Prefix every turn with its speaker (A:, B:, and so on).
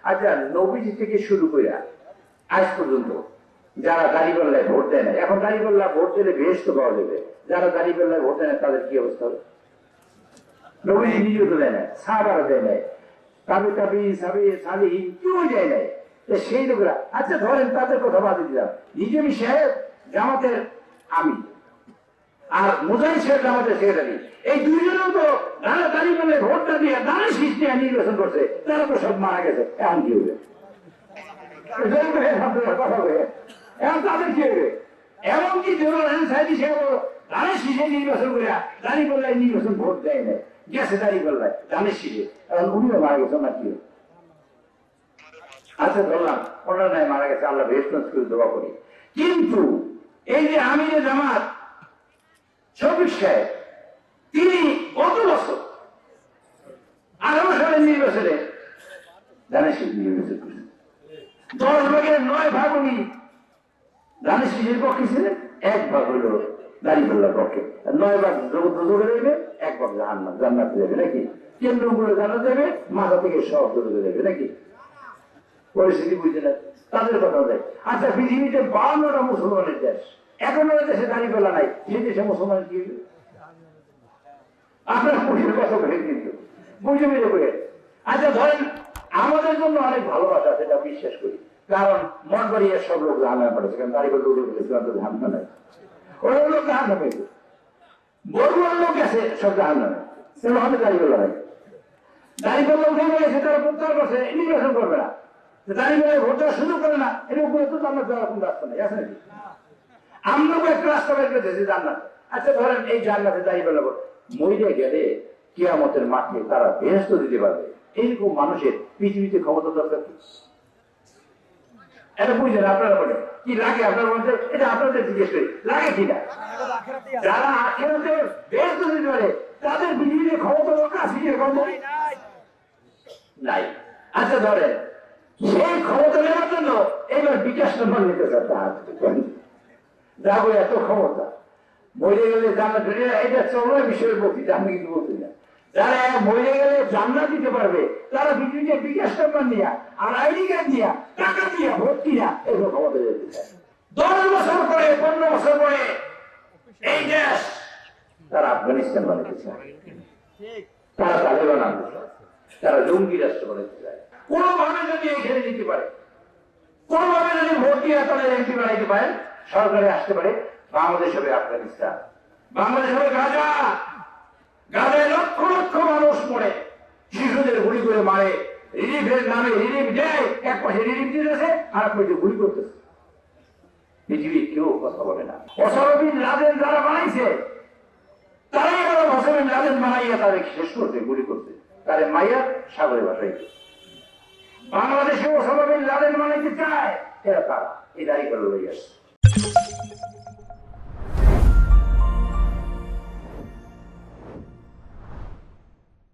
A: আচ্ছা, নবীজি থেকে শুরু করে আজ পর্যন্ত যারা দাঁড়িপাল্লায় ভোট দেয় না, এখন দাঁড়িপাল্লা ভোট দিলে বেহেশত পাওয়া যাবে, যারা দাঁড়িপাল্লায় ভোট দেয় না তাদের কি অবস্থা হবে? নবীজি নিজেও তো দেয় না, সাহাবারা দেয় নাই, তাবে তাবি সাবে সালিহীন কেউ দেয় নাই। সেই লোকেরা, আচ্ছা ধরেন তাদের কথা বাদে দিলাম, নিজেমি সাহেব জামাতের আমি আর মুজাহিদ সাহেব জামাতের সেক্রেটারি, এই দুইজনেও তো যারা দাঁড়িপাল্লায় ভোটটা দিয়ে দাঁড়া সৃষ্টি নির্বাচন করছে, তারা তো সব মারা গেছে। এখন কি হবে? কথা বলে এখন তাদের কি হবে? এমনকি ধানের শীষে নির্বাচন করে দাঁড়িপাল্লায় নির্বাচন ভোট দেয় না, গেছে দাঁড়িপাল্লায় ধানের শীষে, এখন উনিও মারা গেছে না কি? আচ্ছা ধরলাম ওনার নাই মারা গেছে, আল্লাহ বেহেশত করে দোয়া করি। কিন্তু এই যে আমিরে জামাত শফিক সাহেব, তিনি গত বছর 18 সালের নির্বাচনে ধানের শীষ নির্বাচন করেছেন। 10 ভাগের 9 ভাগ উনি ধানের শীষের পক্ষে ছিলেন, 1 ভাগ হলো দাঁড়িপাল্লার পক্ষে। 9 ভাগ দৌড়ে দেবে, 1 ভাগ জান্নাতে যাবে নাকি? কেন্দ্রগুলো জানা যাবে, মাথা থেকে সব দৌড়ে যাবে নাকি? পরিস্থিতি বুঝতে না তাদের কথা দেয়। আচ্ছা, পৃথিবীতে 52টা মুসলমানের দেশ, 11 দেশে দাঁড়িপাল্লা নাই, সেই দেশে মুসলমান কি? আপনার পুরুষের কথা বলে কিন্তু বুঝে বুঝে করে। আচ্ছা ধরেন আমাদের জন্য অনেক ভালোবাসা, সেটা বিশ্বাস করি, কারণ মন বাড়িয়ে সব লোক জাহান্নামে পড়েছে, কারণ দাঁড়িপাল্লা উঠে ফেলেছিলাম তো জাহান্নামে নাই, ওরা লোক জাহান্নামে, বড়ুয়ার লোক আছে সব জাহান্নামে, সেটা আমাদের দাঁড়িপাল্লা নাই। দাঁড়িপাল্লা উঠে গেছে, তারা প্রত্যাহার করছে, নির্বাচন করবে না, দাঁড়িপাল্লায় ভোট দেওয়ার সুযোগ করে না, এর উপরে তো জান্নাত যাওয়ার কোন রাস্তা নেই, আছে নাকি? আমরাও একটা রাস্তা বের করেছি জান্নাত। আচ্ছা ধরেন এই জান্নাতে দাঁড়িপাল্লা ভোট মরে গেলে কিয়ামতের মাঠে তারা বেহেশত দিতে পারবে, এইরকম মানুষের পৃথিবীতে ক্ষমতা দরকার কি? এটা বুঝলেন আপনারা? বলেন কি লাগে আপনার মধ্যে? এটা আপনাদের জিজ্ঞেস করি, লাগে কিনা? যারা আখেরাতে বেহেশত দিতে পারে তাদের পৃথিবীতে ক্ষমতা দরকার আছে কি? নাই। আচ্ছা ধরেন সেই ক্ষমতা নেওয়ার জন্য এবার বিকাশ নম্বর নিতে চান, যাবো এত ক্ষমতা, মরে গেলে জান্নাত, এটা চলো বিষয়ের বক্তৃতা, আমি কিন্তু বলছি না। যারা মরে গেলে জান্নাত দিতে পারবে তারা পৃথিবীতে বিকাশ নম্বর নিয়ে আর আইডি কার্ড নিয়ে টাকা দিয়ে ভোট কিনা এগুলো ক্ষমতা যেতে চায়। 10 বছর পরে 15 বছর পরে এই দেশ তারা আফগানিস্তান বানাতে চায়, তারা তালেবান আনতে চায়, তারা জঙ্গি রাষ্ট্র বানাতে চায়। কোনোভাবে যদি এখানে দিতে পারে, কোনোভাবে যদি ভোট দিয়ে তাদের এমপি বানাইতে পারেন, সরকারে আসতে পারে, বাংলাদেশ হবে আফগানিস্তান, বাংলাদেশ হবে গাজা। গাজায় লক্ষ লক্ষ মানুষ মরে, শিশুদের গুলি করে মারে, রিলিফের নামে রিলিফ দেয়, এক পাশে রিলিফ দিতেছে আর এক পাশে গুলি করতেছে। পৃথিবীর কেউ কথা বলে না। ওসামা বিন লাদেন যারা বানাইছে, তারাই এবার ওসামা বিন লাদেন বানাইয়া তাদের শেষ করছে, গুলি করছে, তাদের মাইয়া সাগরে ভাসাইছে। বাংলাদেশে ওসামা বিন লাদেন বানাইতে চায়, এরা তারা এই দাঁড়িপাল্লা লইয়া আসছে।